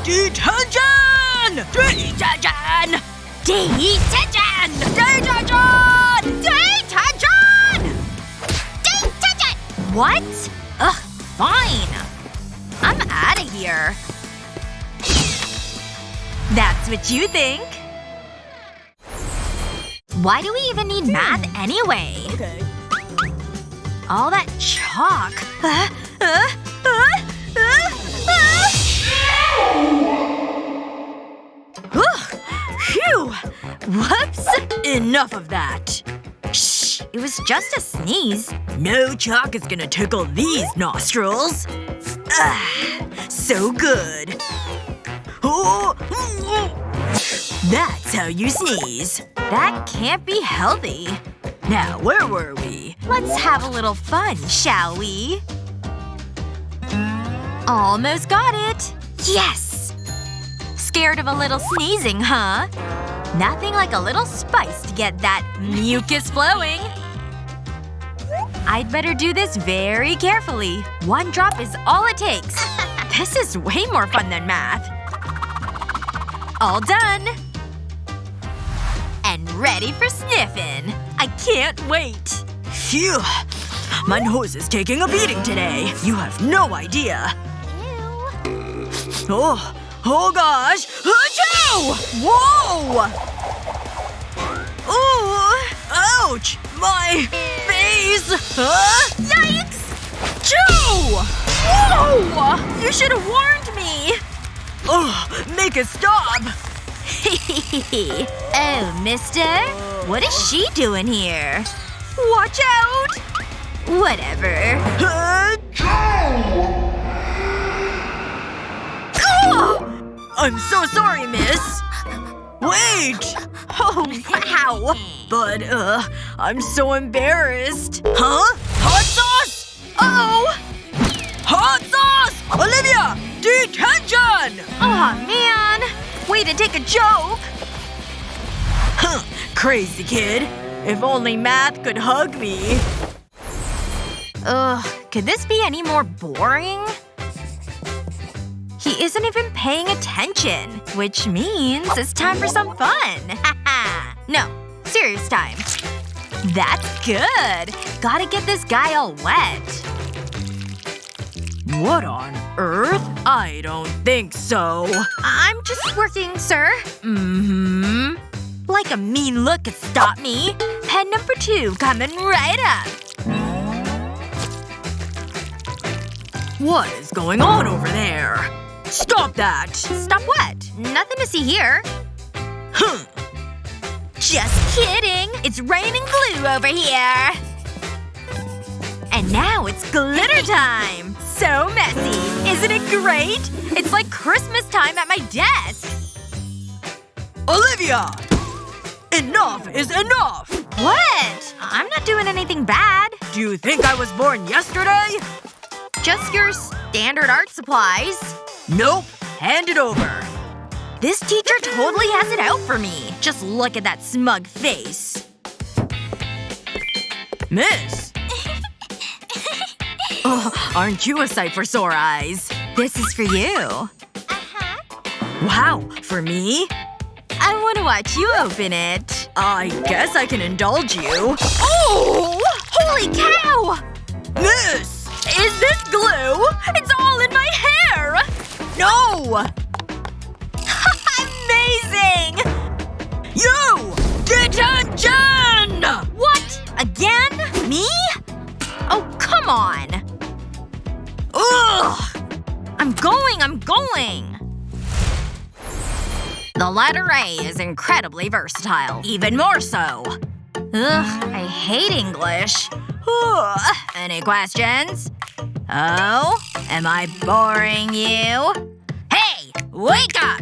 Detention! Detention! Detention! Detention! Detention! Detention! What? Ugh, fine. I'm out of here. That's what you think. Why do we even need math anyway? Okay. All that chalk. Phew! Whoops! Enough of that. Shh! It was just a sneeze. No chalk is gonna tickle these nostrils. Ah, so good. Oh, that's how you sneeze. That can't be healthy. Now, where were we? Let's have a little fun, shall we? Almost got it. Yes! Scared of a little sneezing, huh? Nothing like a little spice to get that mucus flowing. I'd better do this very carefully. One drop is all it takes. This is way more fun than math. All done. And ready for sniffing. I can't wait. Phew. My nose is taking a beating today. You have no idea. Oh gosh. Achoo! Whoa! Ooh! Ouch! My face! Huh? Yikes! Achoo! Whoa! You should have warned me! Ugh, make it stop! Oh, mister? What is she doing here? Watch out! Whatever. I'm so sorry, miss. Wait! Oh, wow. But, I'm so embarrassed. Huh? Hot sauce? Uh-oh! Hot sauce! Olivia! Detention! Aw, man. Way to take a joke. Huh. Crazy kid. If only math could hug me. Ugh. Could this be any more boring? He isn't even paying attention. Which means it's time for some fun. Haha. No. Serious time. That's good. Gotta get this guy all wet. What on earth? I don't think so. I'm just working, sir. Mm-hmm. Like a mean look could stop me. Pen number 2 coming right up. What is going on over there? Stop that! Stop what? Nothing to see here. Huh. Just kidding. It's raining glue over here. And now it's glitter time. So messy. Isn't it great? It's like Christmas time at my desk. Olivia! Enough is enough! What? I'm not doing anything bad. Do you think I was born yesterday? Just your standard art supplies. Nope. Hand it over. This teacher totally has it out for me. Just look at that smug face. Miss! Oh, aren't you a sight for sore eyes? This is for you. Wow. For me? I want to watch you open it. I guess I can indulge you. Oh! Holy cow! Miss! Is this glue? It's all in my hair! No! Amazing! You! Detention! What? Again? Me? Oh, come on. Ugh! I'm going! The letter A is incredibly versatile. Even more so. Ugh, I hate English. Any questions? Oh? Am I boring you? Hey! Wake up!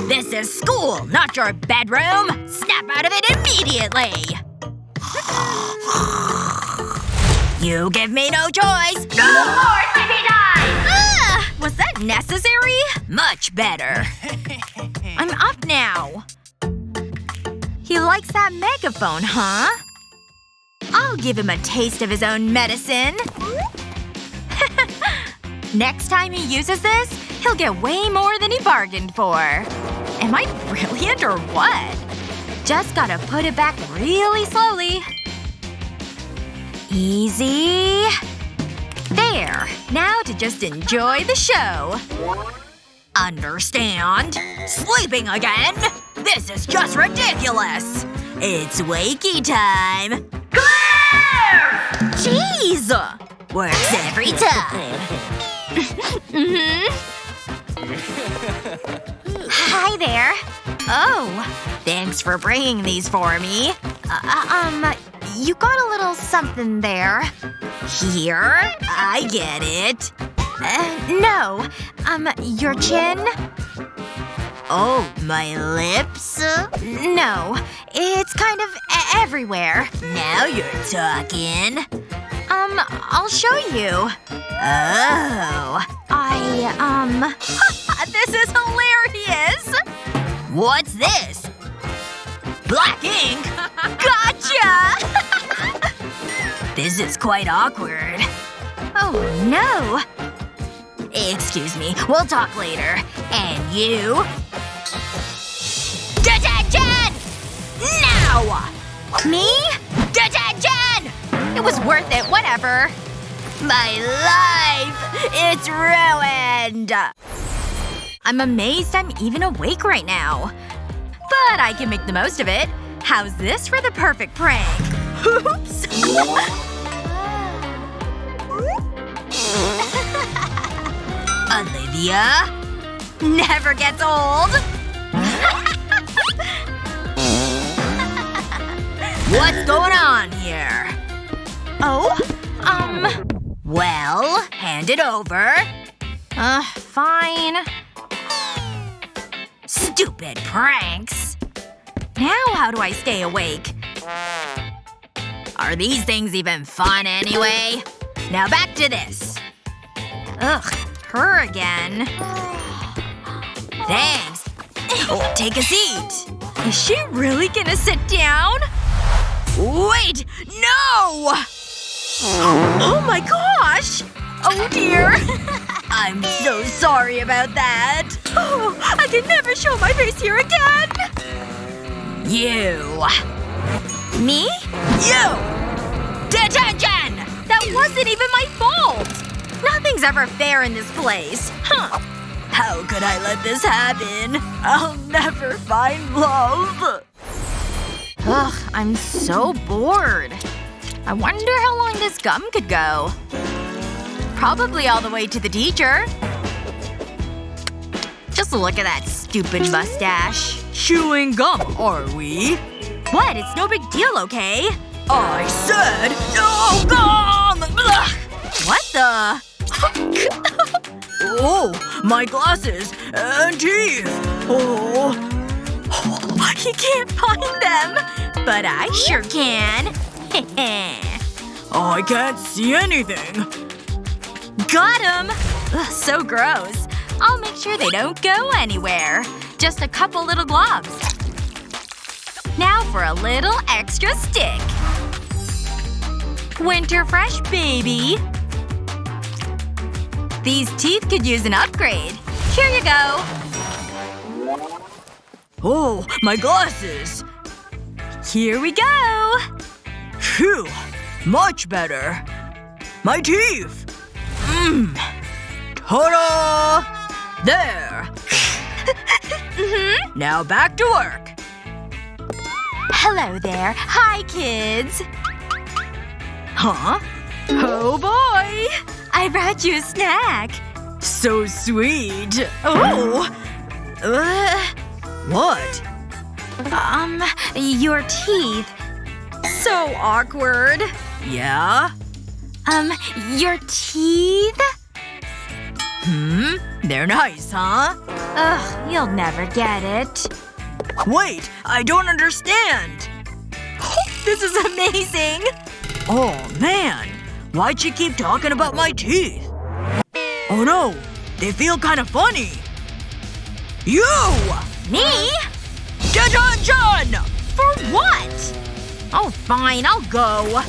This is school, not your bedroom! Snap out of it immediately! You give me no choice! No more sleepy time! Was that necessary? Much better. I'm up now. He likes that megaphone, huh? I'll give him a taste of his own medicine. Next time he uses this, He'll get way more than he bargained for. Am I brilliant or what? Just gotta put it back really slowly. Easy. There. Now to just enjoy the show. Understand? Sleeping again? This is just ridiculous! It's wakey time! Claire! Jeez! Works every time. Hi there. Oh. Thanks for bringing these for me. You got a little something there. Here? I get it. No. Your chin? Oh, my lips? No. It's kind of everywhere. Now you're talking. I'll show you. Oh. This is hilarious! What's this? Black ink? Gotcha! This is quite awkward. Oh no. Excuse me. We'll talk later. And you? Detention! Now! Me? Detention! It was worth it, whatever. My life! It's ruined! I'm amazed I'm even awake right now. But I can make the most of it. How's this for the perfect prank? Oops. Olivia? Never gets old. What's going on here? Oh? Well, hand it over. Fine. Stupid pranks. Now how do I stay awake? Are these things even fun anyway? Now back to this. Ugh. Her again. Thanks. Oh, take a seat. Is she really gonna sit down? Wait! No! Oh my gosh! Oh dear. I'm so sorry about that. Oh, I can never show my face here again! You. Me? You! Detention! That wasn't even my fault! Nothing's ever fair in this place. Huh. How could I let this happen? I'll never find love. Ugh, I'm so bored. I wonder how long this gum could go. Probably all the way to the teacher. Just look at that stupid mustache. Chewing gum, are we? What? It's no big deal, okay? I said no gum! Ugh. What the? Oh, my glasses and teeth. Oh. He can't find them. But I sure can. I can't see anything. Got him! Ugh, so gross. I'll make sure they don't go anywhere. Just a couple little globs. Now for a little extra stick. Winter fresh, baby. These teeth could use an upgrade. Here you go. Oh, my glasses. Here we go. Phew. Much better. My teeth. Ta-da! There. Now back to work. Hello there. Hi, kids. Huh? Oh boy! I brought you a snack. So sweet. Oh! What? Your teeth. So awkward. Yeah? Your teeth? They're nice, huh? Ugh, you'll never get it. Wait, I don't understand. This is amazing! Oh, man. Why'd you keep talking about my teeth? Oh no. They feel kind of funny. You! Me? Detention! For what? Oh, fine, I'll go.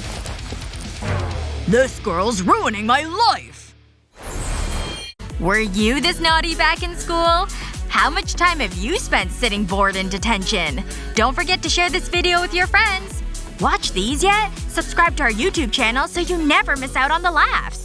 This girl's ruining my life. Were you this naughty back in school? How much time have you spent sitting bored in detention? Don't forget to share this video with your friends. Watch these yet? Subscribe to our YouTube channel so you never miss out on the laughs.